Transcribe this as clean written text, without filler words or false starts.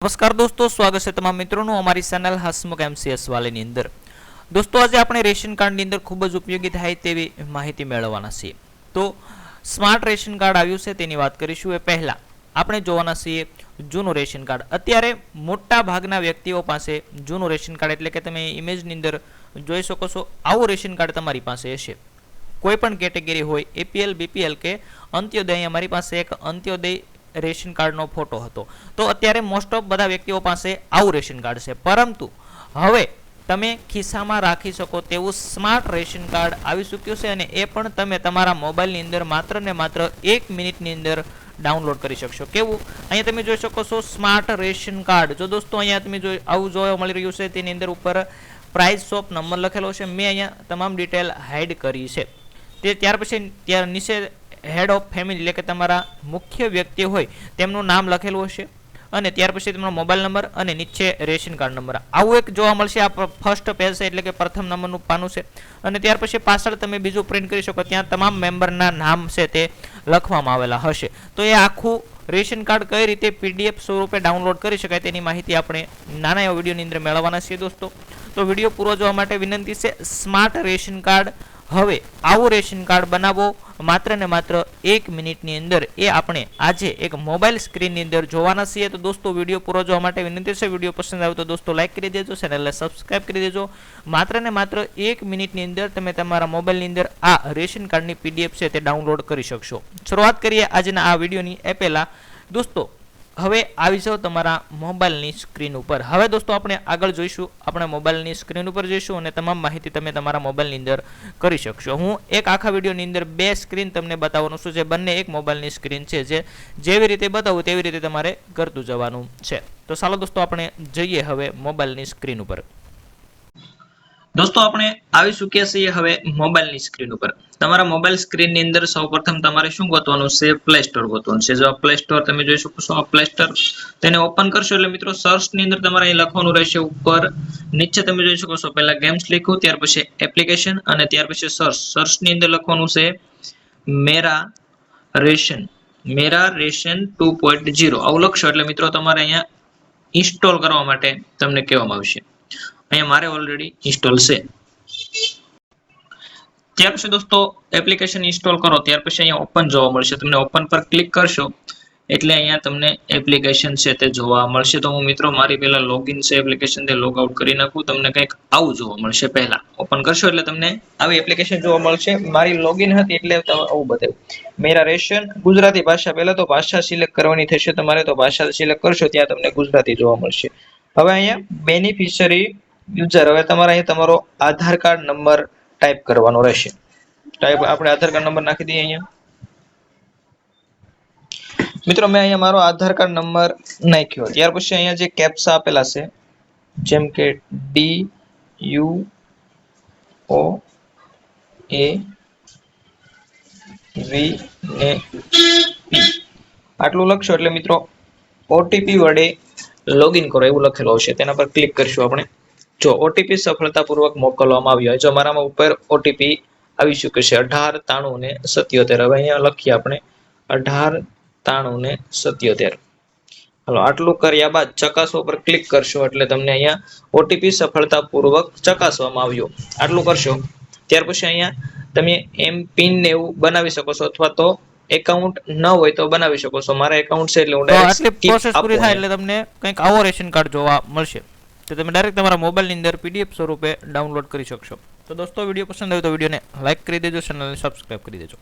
નમસ્કાર દોસ્તો, સ્વાગત છે તમામ મિત્રોનું અમારી ચેનલ હસમુખ એમસીએસ વાળીની અંદર. દોસ્તો, આજે આપણે રેશન કાર્ડની અંદર ખૂબ જ ઉપયોગી થાય તેવી માહિતી મેળવવાના છીએ. તો સ્માર્ટ રેશન કાર્ડ આવ્યું છે તેની વાત કરીશું. એ પહેલાં આપણે જોવાના છીએ જૂનું રેશન કાર્ડ. અત્યારે મોટા ભાગના વ્યક્તિઓ પાસે જૂનું રેશન કાર્ડ એટલે કે તમે ઇમેજની અંદર જોઈ શકો છો આવું રેશન કાર્ડ તમારી પાસે હશે. કોઈ પણ કેટેગરી હોય, એપીએલ, બીપીએલ કે અંત્યોદય. અમારી પાસે એક અંત્યોદય રેશન કાર્ડનો ફોટો હતો. તો અત્યારે મોસ્ટ ઓફ બધા વ્યક્તિઓ પાસે આવું રેશન કાર્ડ છે, પરંતુ હવે તમે ખિસ્સામાં રાખી શકો તેવું સ્માર્ટ રેશન કાર્ડ આવી ચૂક્યું છે, અને એ પણ તમે તમારા મોબાઈલની અંદર માત્ર ને માત્ર 1 મિનિટની અંદર ડાઉનલોડ કરી શકશો. કેવું? અહીંયા તમે જોઈ શકો છો સ્માર્ટ રેશન કાર્ડ. જો દોસ્તો અહીંયા તમે આવું જોવા મળી રહ્યું છે, તેની અંદર ઉપર પ્રાઇસ, શોપ નંબર લખેલો છે. મેં અહીંયા તમામ ડિટેલ હાઇડ કરી છે. તે ત્યાર પછી નીચે હેડ ઓફ ફેમિલી એટલે કે તમારા મુખ્ય વ્યક્તિ હોય તેમનું નામ લખેલું હશે, અને ત્યાર પછી તમારો મોબાઈલ નંબર અને નીચે રેશન કાર્ડ નંબર. આવું એક જોવા મળશે. આ ફર્સ્ટ પેજ છે એટલે કે પ્રથમ નંબરનું પાનું છે. અને ત્યાર પછી પાછળ તમે બીજું પ્રિન્ટ કરી શકો, ત્યાં તમામ મેમ્બરના નામ છે તે લખવામાં આવેલા હશે. તો એ આખું રેશન કાર્ડ કઈ રીતે પીડીએફ સ્વરૂપે ડાઉનલોડ કરી શકાય તેની માહિતી આપણે નાના એવા વિડીયોની અંદર મેળવવાના છીએ દોસ્તો. તો વિડીયો પૂરો જોવા માટે વિનંતી છે. સ્માર્ટ રેશન કાર્ડ, હવે આવું રેશન કાર્ડ બનાવો માત્ર ને માત્ર 1 મિનિટની અંદર, એ આપણે આજે એક મોબાઈલ સ્ક્રીનની અંદર જોવાના છીએ. તો દોસ્તો, વિડીયો પૂરો જોવા માટે વિનંતી છે. વિડીયો પસંદ આવે તો દોસ્તો લાઈક કરી દેજો, ચેનલને સબસ્ક્રાઇબ કરી દેજો. માત્ર ને માત્ર 1 મિનિટની અંદર તમે તમારા મોબાઈલની અંદર આ રેશન કાર્ડની પીડીએફ છે તે ડાઉનલોડ કરી શકશો. શરૂઆત કરીએ આજના આ વિડીયોની. એ પહેલા દોસ્તો, હવે આવી જાઓ તમારા મોબાઈલની સ્ક્રીન ઉપર. હવે દોસ્તો આપણે આગળ જોઈશું, આપણે મોબાઈલની સ્ક્રીન ઉપર જઈશું અને તમામ માહિતી તમે તમારા મોબાઈલની અંદર કરી શકશો. હું એક આખા વિડીયોની અંદર 2 સ્ક્રીન તમને બતાવવાનું છું, જે બંને એક મોબાઈલની સ્ક્રીન છે. જે જેવી રીતે બતાવું તેવી રીતે તમારે કરતું જવાનું છે. તો ચાલો દોસ્તો, આપણે જઈએ હવે મોબાઈલની સ્ક્રીન ઉપર. દોસ્તો, આપણે આવી ચૂક્યા છીએ હવે મોબાઈલની સ્ક્રીન ઉપર. તમારા મોબાઈલ સ્ક્રીનની અંદર સૌપ્રથમ તમારે શું ગોતવાનું છે? પ્લે સ્ટોર ગોતવાનું છે. જો પ્લે સ્ટોર તમે જોઈ શકો છો, આ પ્લે સ્ટોર તેને ઓપન કરશો એટલે મિત્રો સર્ચની અંદર તમારે અહીં લખવાનું રહેશે. ઉપર નીચે તમે જોઈ શકો છો, પહેલા ગેમ્સ લખ્યું, ત્યાર પછી એપ્લિકેશન અને ત્યાર પછી સર્ચની અંદર લખવાનું છે મેરા રેશન 2.0. આવું લખશો એટલે મિત્રો તમારે અહીંયા ઇન્સ્ટોલ કરવા માટે તમને કહેવામાં આવશે. અહીંયા મારે ઓલરેડી ઇન્સ્ટોલ છે. ત્યાર પછી દોસ્તો એપ્લિકેશન ઇન્સ્ટોલ કરો, ત્યાર પછી અહીંયા ઓપન જોવા મળશે. તમને ઓપન પર ક્લિક કરશો એટલે અહીંયા તમને એપ્લિકેશન છે તે જોવા મળશે. તો હું મિત્રો મારી પહેલા લોગિન છે એપ્લિકેશન તે લોગ આઉટ કરી નાખું. તમને કંઈક આવું જોવા મળશે. પહેલા ઓપન કરશો એટલે તમને આવી એપ્લિકેશન જોવા મળશે. મારી લોગિન હતી એટલે આવું બતાવ્યું. મેરા રેશન ગુજરાતી ભાષા. પહેલા તો ભાષા સિલેક્ટ કરવાની થશે તમારે. તો ભાષા સિલેક્ટ કરશો ત્યાં તમને ગુજરાતી જોવા મળશે. હવે અહીંયા બેનિફિશરી યુઝર, હવે તમારે અહીં તમારો આધાર કાર્ડ નંબર ટાઈપ કરવાનો રહેશે. આપણે આધાર કાર્ડ નંબર નાખી દઈએ અહીંયા. મિત્રો, મેં અહીંયા મારો આધાર કાર્ડ નંબર નાખ્યો. ત્યાર પછી અહીંયા જે કેપ્સા આપેલા છે, જેમ કે DUOAVP આટલું લખશો એટલે મિત્રો ઓટીપી વડે લોગિન કરો એવું લખેલું હશે. તેના પર ક્લિક કરશું આપણે. જો ઓટીપી સફળતાપૂર્વક મોકલવામાં આવ્યો હોય. જો મારામાં ઉપર ઓટીપી આવી ચૂક્યો છે 189377. હવે અહીંયા લખીએ આપણે 189377. હાલો, આટલું કર્યા બાદ ચકાસવા પર ક્લિક કરશો એટલે તમને અહીંયા ઓટીપી સફળતાપૂર્વક ચકાસવામાં આવ્યો. આટલું કરશો ત્યાર પછી અહીંયા તમે પિન ને એવું બનાવી શકો છો, અથવા તો એકાઉન્ટ ન હોય તો બનાવી શકો છો. મારા એકાઉન્ટ છે એટલે હું ડાયરેક્ટ પ્રોસેસ પૂરી થાય એટલે તમને કંઈક આવો રેશન કાર્ડ જોવા મળશે. તો તમે ડાયરેક્ટ તમારા મોબાઈલની અંદર પીડીએફ સ્વરૂપે ડાઉનલોડ કરી શકશો. તો દોસ્તો, વિડીયો પસંદ આવ્યો તો વિડીયોને લાઈક કરી દેજો, ચેનલને સબસ્ક્રાઇબ કરી દેજો.